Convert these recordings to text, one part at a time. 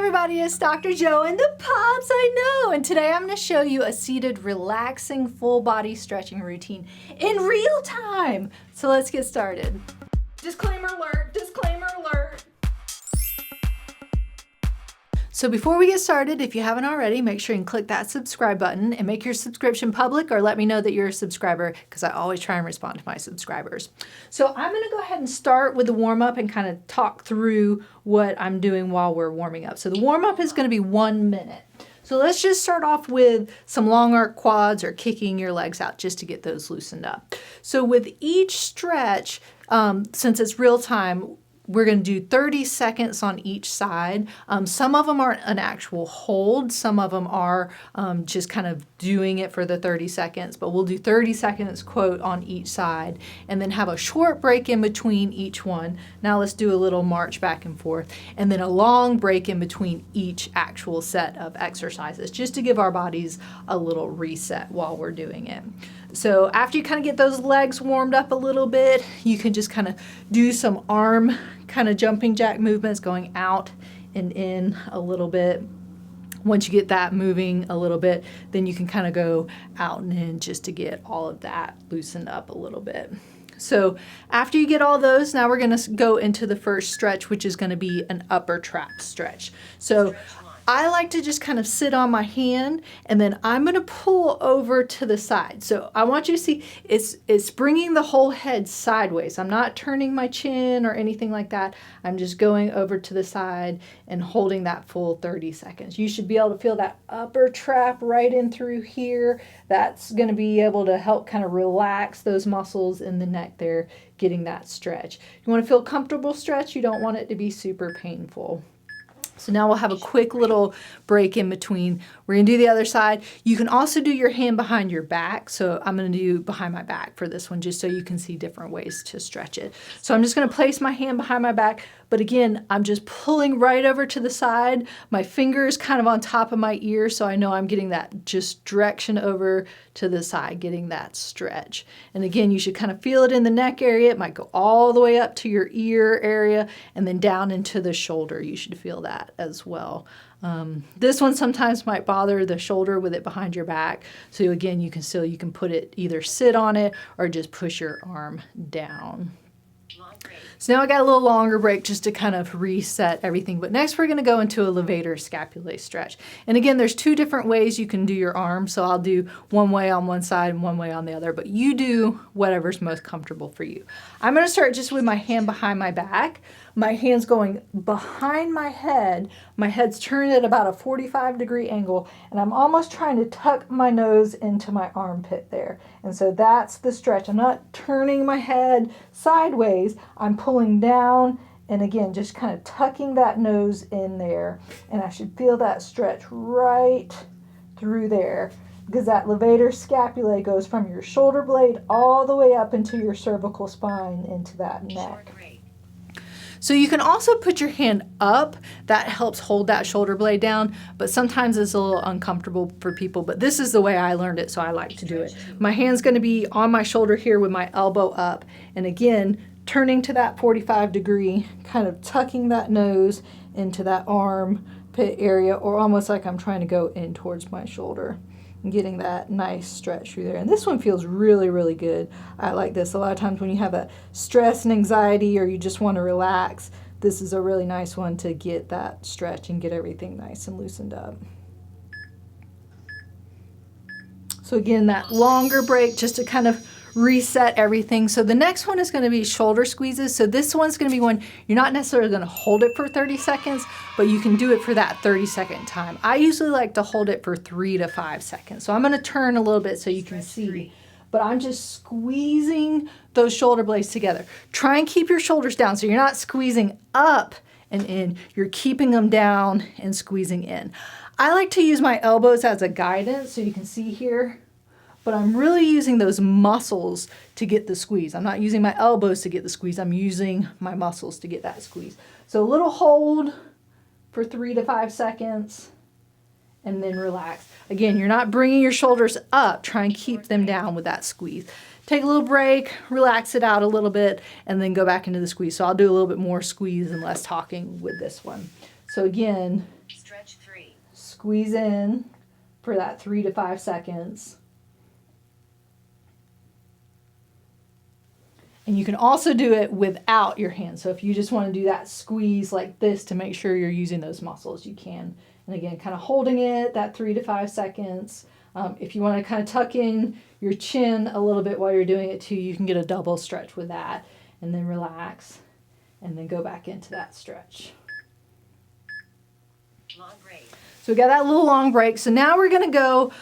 everybody, it's Dr. Joe and the Pops I know, and today I'm going to show you a seated relaxing full body stretching routine in real time. So let's get started. Disclaimer alert, disclaimer alert. So before we get started, if you haven't already, make sure you click that subscribe button and make your subscription public, or let me know that you're a subscriber, because I always try and respond to my subscribers. So I'm going to go ahead and start with the warm up and kind of talk through what I'm doing while we're warming up. So the warm up is going to be 1 minute. So let's just start off with some long arc quads or kicking your legs out just to get those loosened up. So with each stretch, since it's real time, we're going to do 30 seconds on each side. Some of them are an actual hold. Some of them are just kind of doing it for the 30 seconds, but we'll do 30 seconds quote on each side and then have a short break in between each one. Now let's do a little march back and forth and then a long break in between each actual set of exercises just to give our bodies a little reset while we're doing it. So after you kind of get those legs warmed up a little bit, you can just kind of do some arm kind of jumping jack movements going out and in a little bit. Once you get that moving a little bit, then you can kind of go out and in just to get all of that loosened up a little bit. So after you get all those, now we're going to go into the first stretch, which is going to be an upper trap stretch. So I like to just kind of sit on my hand and then I'm going to pull over to the side. So I want you to see it's bringing the whole head sideways. I'm not turning my chin or anything like that. I'm just going over to the side and holding that full 30 seconds. You should be able to feel that upper trap right in through here. That's going to be able to help kind of relax those muscles in the neck there, getting that stretch. You want to feel comfortable stretch. You don't want it to be super painful. So now we'll have a quick little break in between. We're going to do the other side. You can also do your hand behind your back. So I'm going to do behind my back for this one, just so you can see different ways to stretch it. So I'm just going to place my hand behind my back. But again, I'm just pulling right over to the side. My finger is kind of on top of my ear, so I know I'm getting that just direction over to the side, getting that stretch. And again, you should kind of feel it in the neck area. It might go all the way up to your ear area and then down into the shoulder. You should feel that as well. This one sometimes might bother the shoulder with it behind your back. So again, you can put it, either sit on it or just push your arm down. So now I got a little longer break just to kind of reset everything. But next we're going to go into a Levator Scapulae stretch. And again, there's two different ways you can do your arm. So I'll do one way on one side and one way on the other. But you do whatever's most comfortable for you. I'm going to start just with my hand behind my back. My hand's going behind my head. My head's turned at about a 45-degree angle, and I'm almost trying to tuck my nose into my armpit there. And so that's the stretch. I'm not turning my head sideways. I'm pulling down, and again, just kind of tucking that nose in there. And I should feel that stretch right through there, because that Levator Scapulae goes from your shoulder blade all the way up into your cervical spine into that neck. So you can also put your hand up. That helps hold that shoulder blade down, but sometimes it's a little uncomfortable for people, but this is the way I learned it, so I like to do it. My hand's going to be on my shoulder here with my elbow up, and again, turning to that 45-degree, kind of tucking that nose into that armpit area, or almost like I'm trying to go in towards my shoulder. And getting that nice stretch through there. And this one feels really, really good. I like this. A lot of times when you have a stress and anxiety or you just want to relax, this is a really nice one to get that stretch and get everything nice and loosened up. So again, that longer break just to kind of reset everything. So the next one is going to be shoulder squeezes. So this one's going to be one you're not necessarily going to hold it for 30 seconds, but you can do it for that 30-second time. I usually like to hold it for 3 to 5 seconds. So I'm going to turn a little bit so you can see, but I'm just squeezing those shoulder blades together. Try and keep your shoulders down so you're not squeezing up and in, you're keeping them down and squeezing in. I like to use my elbows as a guidance, so you can see here, but I'm really using those muscles to get the squeeze. I'm not using my elbows to get the squeeze. I'm using my muscles to get that squeeze. So a little hold for 3 to 5 seconds and then relax. Again, you're not bringing your shoulders up. Try and keep them down with that squeeze. Take a little break, relax it out a little bit, and then go back into the squeeze. So I'll do a little bit more squeeze and less talking with this one. So again, squeeze in for that 3 to 5 seconds. And you can also do it without your hand. So if you just want to do that squeeze like this to make sure you're using those muscles, you can. And again, kind of holding it that 3 to 5 seconds. If you want to kind of tuck in your chin a little bit while you're doing it too, you can get a double stretch with that. And then relax. And then go back into that stretch. Long break. So we got that little long break. So now we're going to go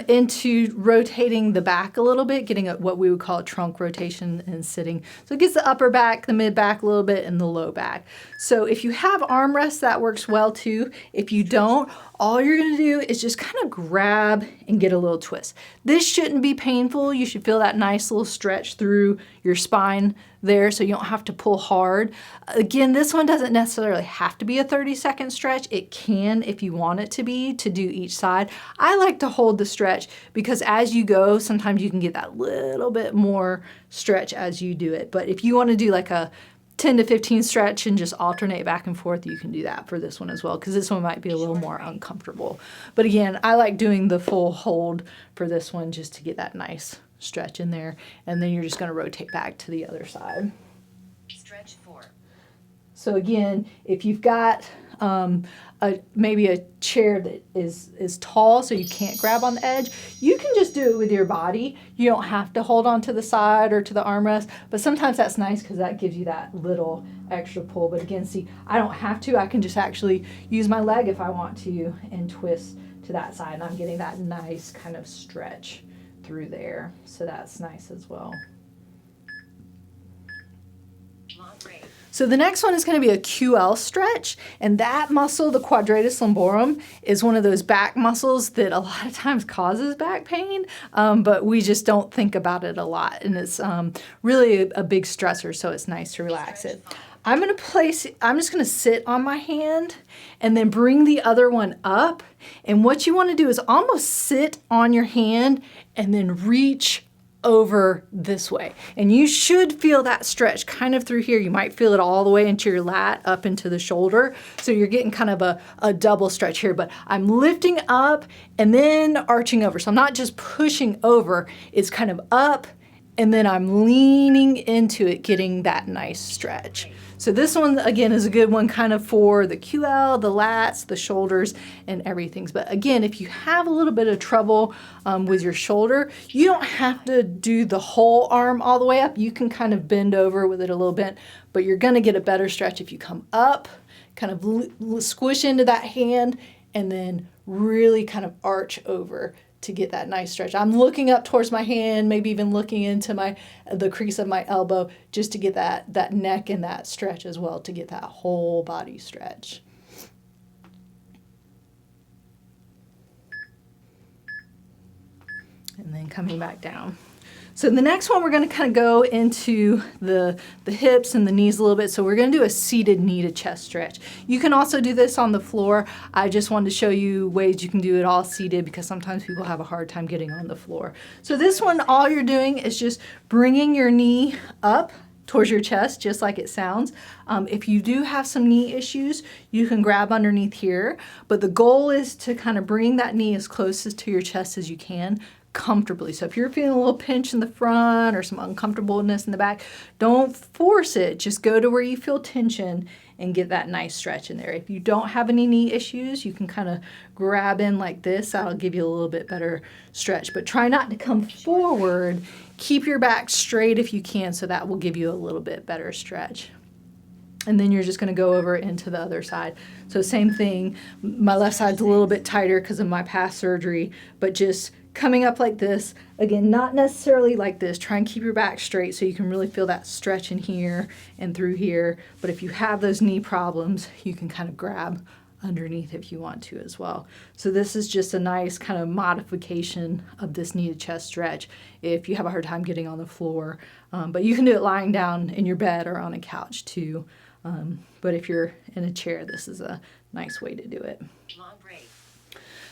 into rotating the back a little bit, getting what we would call a trunk rotation and sitting. So it gets the upper back, the mid back a little bit, and the low back. So if you have armrests, that works well too. If you don't, all you're going to do is just kind of grab and get a little twist. This shouldn't be painful. You should feel that nice little stretch through your spine there, so you don't have to pull hard. Again, this one doesn't necessarily have to be a 30-second stretch. It can if you want it to be, to do each side. I like to hold the stretch because as you go, sometimes you can get that little bit more stretch as you do it. But if you want to do like a 10 to 15 stretch and just alternate back and forth, you can do that for this one as well, because this one might be a little more uncomfortable. But again, I like doing the full hold for this one just to get that nice stretch in there, and then you're just going to rotate back to the other side. Stretch 4. So again, if you've got maybe a chair that is tall so you can't grab on the edge, you can just do it with your body. You don't have to hold on to the side or to the armrest, but sometimes that's nice because that gives you that little extra pull. But again, see, I don't have to. I can just actually use my leg if I want to and twist to that side, and I'm getting that nice kind of stretch through there. So that's nice as well. Long break. So the next one is going to be a QL stretch, and that muscle, the quadratus lumborum, is one of those back muscles that a lot of times causes back pain, but we just don't think about it a lot, and it's really a big stressor, so it's nice to relax it. I'm just going to sit on my hand and then bring the other one up, and what you want to do is almost sit on your hand and then reach over this way. And you should feel that stretch kind of through here. You might feel it all the way into your lat, up into the shoulder. So you're getting kind of a double stretch here, but I'm lifting up and then arching over. So I'm not just pushing over, it's kind of up and then I'm leaning into it, getting that nice stretch. So this one, again, is a good one kind of for the QL, the lats, the shoulders, and everything. But again, if you have a little bit of trouble with your shoulder, you don't have to do the whole arm all the way up. You can kind of bend over with it a little bit, but you're going to get a better stretch if you come up, kind of squish into that hand, and then really kind of arch over to get that nice stretch. I'm looking up towards my hand, maybe even looking into the crease of my elbow, just to get that neck and that stretch as well, to get that whole body stretch. And then coming back down. So the next one, we're going to kind of go into the hips and the knees a little bit. So we're going to do a seated knee to chest stretch. You can also do this on the floor. I just wanted to show you ways you can do it all seated because sometimes people have a hard time getting on the floor. So this one, all you're doing is just bringing your knee up towards your chest, just like it sounds. If you do have some knee issues, you can grab underneath here, but the goal is to kind of bring that knee as close to your chest as you can, comfortably. So if you're feeling a little pinch in the front or some uncomfortableness in the back, don't force it. Just go to where you feel tension and get that nice stretch in there. If you don't have any knee issues, you can kind of grab in like this. That'll give you a little bit better stretch, but try not to come forward. Keep your back straight if you can, so that will give you a little bit better stretch. And then you're just going to go over into the other side. So same thing, my left side's a little bit tighter because of my past surgery, but just coming up like this. Again, not necessarily like this. Try and keep your back straight so you can really feel that stretch in here and through here. But if you have those knee problems, you can kind of grab underneath if you want to as well. So this is just a nice kind of modification of this knee to chest stretch if you have a hard time getting on the floor. But you can do it lying down in your bed or on a couch too. But if you're in a chair, this is a nice way to do it. Long break.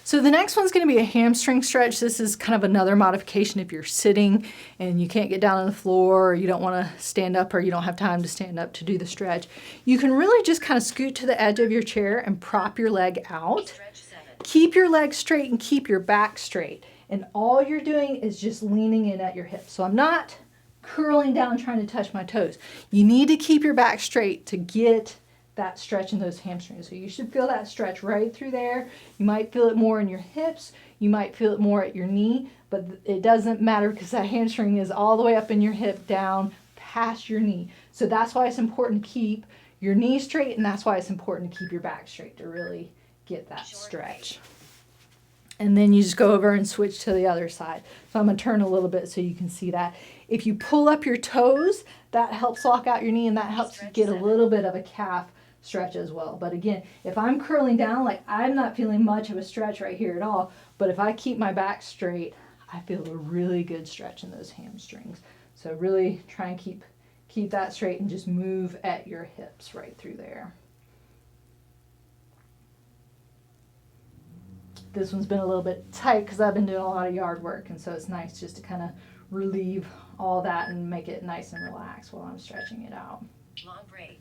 So the next one's going to be a hamstring stretch. This is kind of another modification if you're sitting and you can't get down on the floor, or you don't want to stand up, or you don't have time to stand up to do the stretch. You can really just kind of scoot to the edge of your chair and prop your leg out. Stretch 7. keep your legs straight and keep your back straight. And all you're doing is just leaning in at your hips. So I'm not curling down trying to touch my toes. You need to keep your back straight to get that stretch in those hamstrings. So you should feel that stretch right through there. You might feel it more in your hips. You might feel it more at your knee, but it doesn't matter because that hamstring is all the way up in your hip, down past your knee. So that's why it's important to keep your knee straight, and that's why it's important to keep your back straight to really get that stretch. And then you just go over and switch to the other side. So I'm going to turn a little bit so you can see that. If you pull up your toes, that helps lock out your knee, and that helps get a little bit of a calf stretch as well. But again, if I'm curling down, like I'm not feeling much of a stretch right here at all, but if I keep my back straight, I feel a really good stretch in those hamstrings. So really try and keep that straight and just move at your hips right through there. This one's been a little bit tight because I've been doing a lot of yard work, and so it's nice just to kind of relieve all that and make it nice and relaxed while I'm stretching it out. Long break.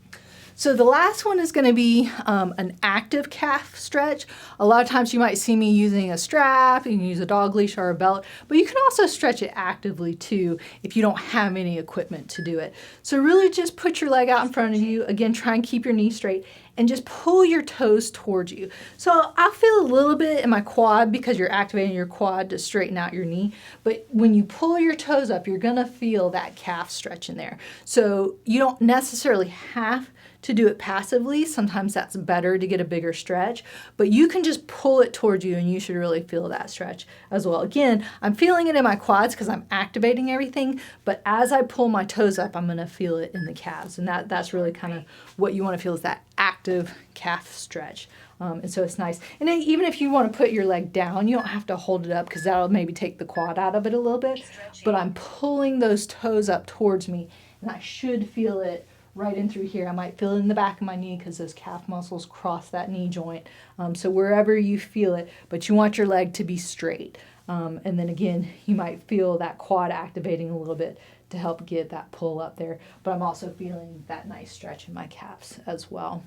So the last one is going to be an active calf stretch. A lot of times you might see me using a strap, you can use a dog leash or a belt, but you can also stretch it actively too if you don't have any equipment to do it. So really just put your leg out in front of you. Again, try and keep your knee straight and just pull your toes towards you. So I'll feel a little bit in my quad because you're activating your quad to straighten out your knee. But when you pull your toes up, you're gonna feel that calf stretch in there. So you don't necessarily have to do it passively. Sometimes that's better to get a bigger stretch, but you can just pull it towards you and you should really feel that stretch as well. Again, I'm feeling it in my quads because I'm activating everything, but as I pull my toes up, I'm gonna feel it in the calves. And that's really kind of what you wanna feel, is that active calf stretch. And so it's nice. And then even if you want to put your leg down, you don't have to hold it up because that'll maybe take the quad out of it a little bit. But I'm pulling those toes up towards me, and I should feel it right in through here. I might feel it in the back of my knee because those calf muscles cross that knee joint. So wherever you feel it, but you want your leg to be straight. And then again, you might feel that quad activating a little bit to help get that pull up there. But I'm also feeling that nice stretch in my calves as well.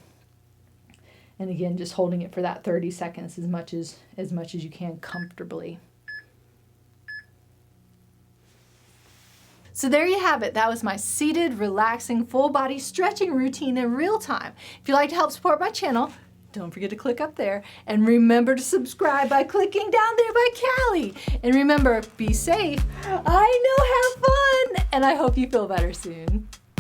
And again, just holding it for that 30 seconds as much as you can comfortably. So there you have it. That was my seated, relaxing, full body stretching routine in real time. If you'd like to help support my channel, don't forget to click up there. And remember to subscribe by clicking down there by Callie. And remember, be safe. I know, have fun. And I hope you feel better soon.